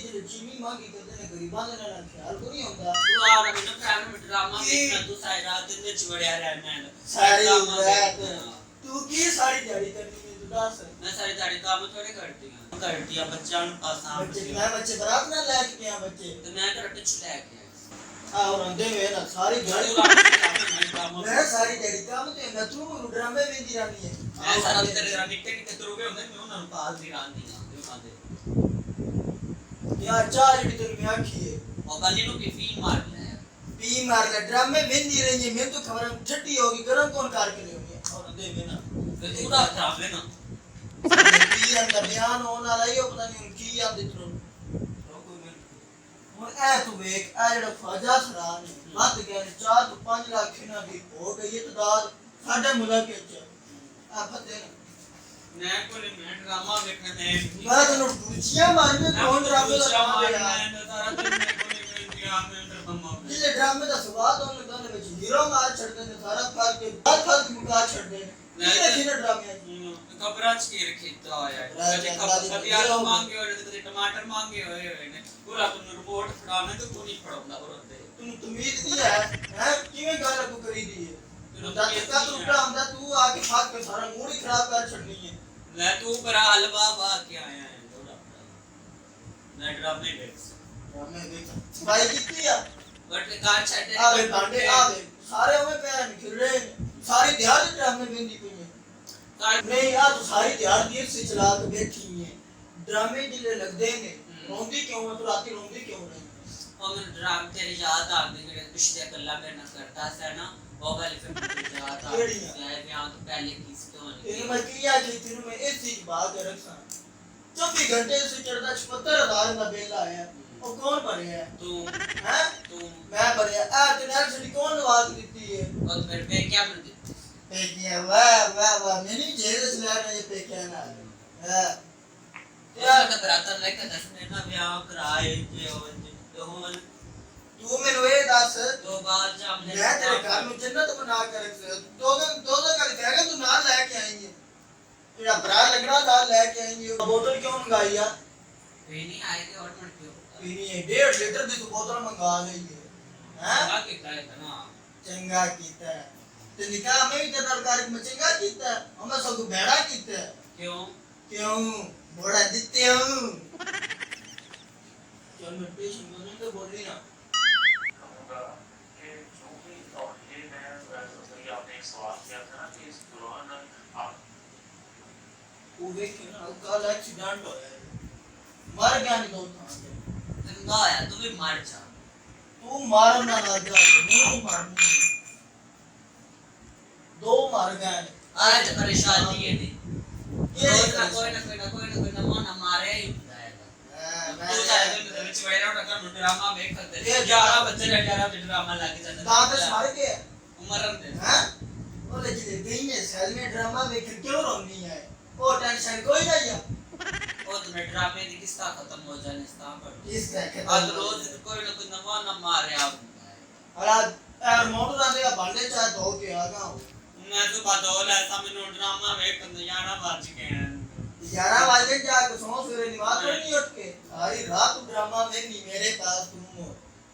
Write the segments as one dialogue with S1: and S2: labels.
S1: जे चीनी मांगी करते ने गरीबां दे नाल ख्याल को नहीं होंदा
S2: तू आ रहा ना प्राइम में ड्रामा देखना तू सारी रात दिन च बढ़िया रहना है
S1: सारी रात तू की सारी दिहाड़ी करनी है तू दस
S2: मैं सारी दिहाड़ी काम थोड़े करती है बच्चा नु पासा
S1: बच्चे मैं बच्चे बरात ना लेके गया बच्चे
S2: तो मैं तो रट छुड़ा के
S1: और अंदे वे ना सारी दिहाड़ी मैं सारी दिहाड़ी काम ते मैं तू ड्रामे वेंदी रहनी है
S2: मैं सारा तेरे जरा निक्के तो रुके होंगे मैं उन्हां पास दी रांदी
S1: यार चार जड़ी तेरी मैं आखी है
S2: और गली नु की फी मार ले
S1: पी मार के ड्रामे वेंदी रही है मैं तो खबर छट्टी होगी गरम कौन कार के लिए और अंदे वे ना
S2: तू दा ड्रामे ना
S1: पी अंदर बयान होना रही हो पता नहीं की याद इतरो और ए तू एक आ जड़ा ख्वाजा सरान मत गए 4 तो 5 लाख ना भी हो गई ये तादाद साडे मुल्क के आ फते
S2: मैं कोले मैं ड्रामा देखने में
S1: मैं तो दूचियां मारने कौन ड्रामे का ड्रामा
S2: मैं सारा दिन में कोले ड्रामे अंदर बम्मा
S1: ये ड्रामे का स्वाद होने लगा ने हीरो मार छड़ देने सारा फाड़ के बात फाड़ के मुका छड़ देने ये देखिए ड्रामे
S2: कबराच की रखीता यार कभी आलू मांगे और कभी टमाटर मांगे होए ने पूरा तुम रिपोर्ट फड़ाने तो तू नहीं फड़ाਉਂਦਾ बरोते
S1: तुम उम्मीद नहीं है किवें गल को करी दी है दादा तू उठांदा तू आके फाड़ के सारा मूड ही खराब कर छड़नी है
S2: मैं तू पर हलवा बा के आया है थोड़ा मैं ड्रामे देख
S1: भाई कितनी है
S2: बट कार छटे
S1: आवे भांडे आवे सारे हमें पैन खिल रहे हैं सारी दिहाड़ी ड्रामे बेंदी पई है नहीं आ तो सारी दिहाड़ी देर से चला के बैठी है ड्रामे जिले लगदे ने रोंदी क्यों है तो राती रोंदी क्यों नहीं
S2: और मैं ड्राम तेरी याद आ गई कि पिछले कल्ला में ना करता था ना वो वाली फिल्म की याद आ गई है यहां तो पहले किस क्यों नहीं
S1: ये मैं किया कि तेरे में ऐसी की बात रखसा 24 घंटे से चढ़दा 75000 का बिल आया और कौन भरे है
S2: तू
S1: हैं
S2: तू
S1: मैं भरे आ तेरे से कौन आवाज देती है
S2: और फिर पे क्या बन देती
S1: पे क्या वाह मैंने जेल से ला रहे पे क्या ना है
S2: यार का बरातर लेके 10 महीना ब्याह कराए के तो हम
S1: तू मेरे ये दस
S2: तो बात जब
S1: मैं तेरे घर में जन्नत बना कर दो का कहेगा तू नाल लेके आएंगे तेरा ब्रा लगना नाल लेके आएंगे बोतल क्यों मंगाई यार
S2: पीनी आएगी और मत क्यों
S1: पीनी है 1.5 लीटर की तू बोतल मंगा गई है हैं
S2: आके खाए ना
S1: चंगा कीता ते निकाह में भी तेरा कार्यक्रम चंगा कीता हमें सब बेड़ा कीता क्यों बड़ा दिते हूं चल मैं पेश में तो बोल रही ना
S3: कि जो भी और ये मैं आपने एक सवाल किया था ना कि इस दौरान आप
S1: वो देखे ना कल एक्सीडेंट होया मर गया नहीं दो था
S2: जिंदा है तू भी मर जा
S1: तू मारना ना जा नहीं मारनी दो मर गए
S2: आज परेशानी है ये कोई ना माना मारे ही तू जाएगा तो विच वेरा टका ड्रामा देख सकते ये 11 बच्चे 11 ड्रामा लाके जाते
S1: दांत मार के
S2: उम्र दे
S1: हैं बोले जी गई ने सेल में ड्रामा देख क्यों रोनी है ओ टेंशन कोई नहीं है
S2: ओ तुम्हें ड्रामे की किस्सा खत्म हो जाने सा पर
S1: इसका
S2: आज रोज कोई ना कोई नवा न मारे आप
S1: और आज मोटर आने का भांडे चाहे धो के आ गया
S2: मैं तो बदौल ऐसा मैंने ड्रामा देख के जाना बच गए
S1: 11 बजे जाके सो फिर नमाज पढ़नी उठ के सारी रात ड्रामा में नहीं मेरे पास तुम हो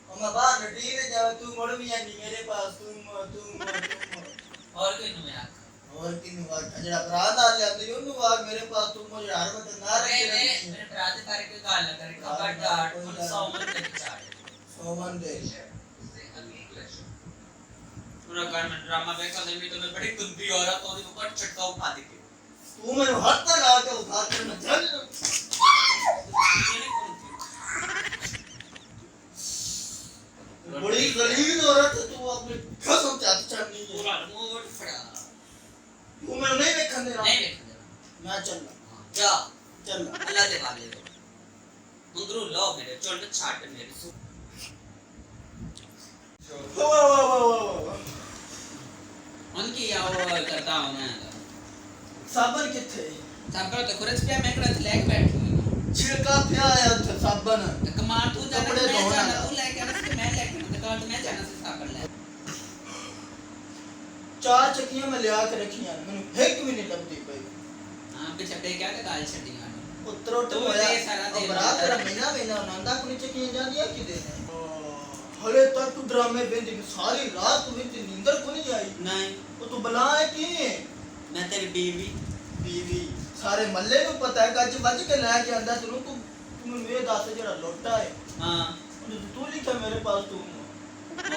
S1: और मैं बाहर नटी ने जावे तू मोड़ भी नहीं मेरे पास तुम
S2: और कोई नहीं आका
S1: और किन वार जड़ा अपराध आ ले अंदर यूं वार मेरे पास तुम मुझे हर वक्त ना रखे
S2: मेरे अपराध करे कोई गाल ना करे खबरदार पुलिस सामने के चाहे
S1: सोमन दे
S2: पूरा घर में ड्रामा देखा तो मैं तुम्हें बड़ी गंदी औरत और तो कट छटका उठा दी
S1: तू मेरे हाथ तक आके उठा के न चल बड़ी गलील औरत तू अपने कसम चाहती चढ़नी है
S2: पूरा मोड़ फड़ा
S1: तू मैं नहीं देखने दे रहा
S2: नहीं देखने
S1: मैं चल रहा
S2: जा
S1: चल
S2: अल्लाह दे वाले मंगरू लो मेरे चोट छाट मेरी
S1: वाह
S2: उनकी आओ करता हूं मैं
S1: साबन किथे
S2: साबन तो खुरच पे मैं करत लेके बैठी
S1: छिड़का पे आया थे साबन
S2: तो कमाल तू जाना
S1: कपड़े
S2: मैं
S1: धोना
S2: जाना तू लेके आना से मैं लेके आना दुकान तो मैं जाना से साबन ले
S1: 4 चक्कियां में लिया के रखियां मैंने फेंक भी नहीं लगती भाई
S2: हां पे छटे क्या के गाल छटियां
S1: उतरो
S2: तू
S1: होया
S2: ये सारा दी
S1: बरात रा महीना महीना नंदा को नीचे किए जा दिया कि देने हले तक तू ड्रामे बेंदी में सारी रात तू मेरी नींदर को नहीं आई
S2: नहीं
S1: तो तू बुलाए कि
S2: मैं तेरी बीवी
S1: बीवी सारे मल्ले को पता है गज बज के ला के आंदा तू मेरे दास जरा लोटा है
S2: हां
S1: तू लिखा मेरे पास तू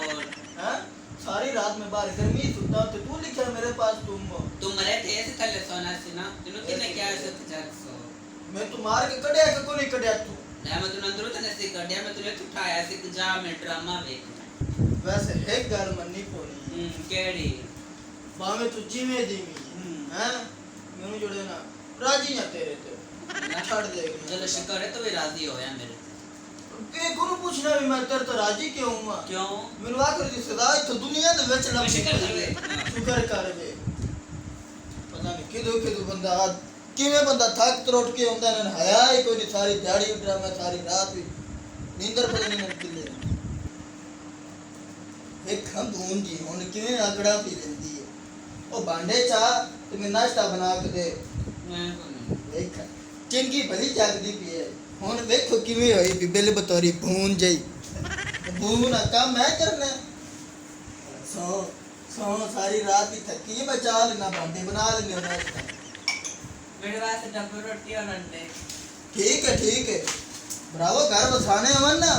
S2: और
S1: हैं सारी रात में बाहर गर्मी सुता तो तू लिखा मेरे पास तुम
S2: मरे थे ऐसे थले सोना सी ना तूने किने क्या ऐसे जाक सो
S1: मैं तू मार के कड़या के कोनी कड़या तू
S2: ना मैं तूने अंदर तने से गड्या में तूने उठाया ऐसे कि जा मैं ड्रामा देख
S1: वैसे एक गल मन्नी पोनी
S2: केड़ी
S1: बावे तू जीवे दीवी हैं मेनू जोड़े ना राजी ना तेरे ते छोड़ दे
S2: चलो शुक्र है तो भी राजी होया मेरे
S1: के गुरु पूछना भी मैं तेरे तो राजी क्यों हुआ
S2: क्यों
S1: मेनू आखिर दी सदा तो दुनिया दे विच लग शुक्र कर वे पता नहीं किदो बंदा किवें बंदा थक त्रोट के आंदा न हया ही कोई नहीं सारी दिहाड़ी ड्रामा सारी रात भी नींदर पता नहीं न किले एक हम धून जी हुन किवें आगड़ा पी लेंदी है ओ भांडे चा ते मैं नाश्ता बना के दे
S2: मैं
S1: देख चंगी भली जागदी पी है हुन देखो किवें होई भी बिल बतौरी भून जई भून काम मैं करना सो सारी रात ही थकी है बचा लेना भांडे बना लेने नाश्ता
S2: मेरे वास्ते डब्बे रोटी और अंडे
S1: ठीक है ब्रावो घर बसाने अमन ना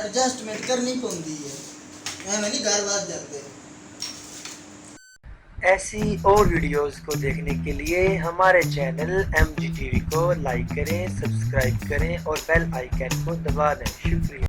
S1: एडजस्टमेंट करनी पौंदी है मैं नहीं घर बात जाते
S4: ऐसी और वीडियोस को देखने के लिए हमारे चैनल MGTV को लाइक करें, सब्सक्राइब करें और बेल आइकन को दबा दें। शुक्रिया।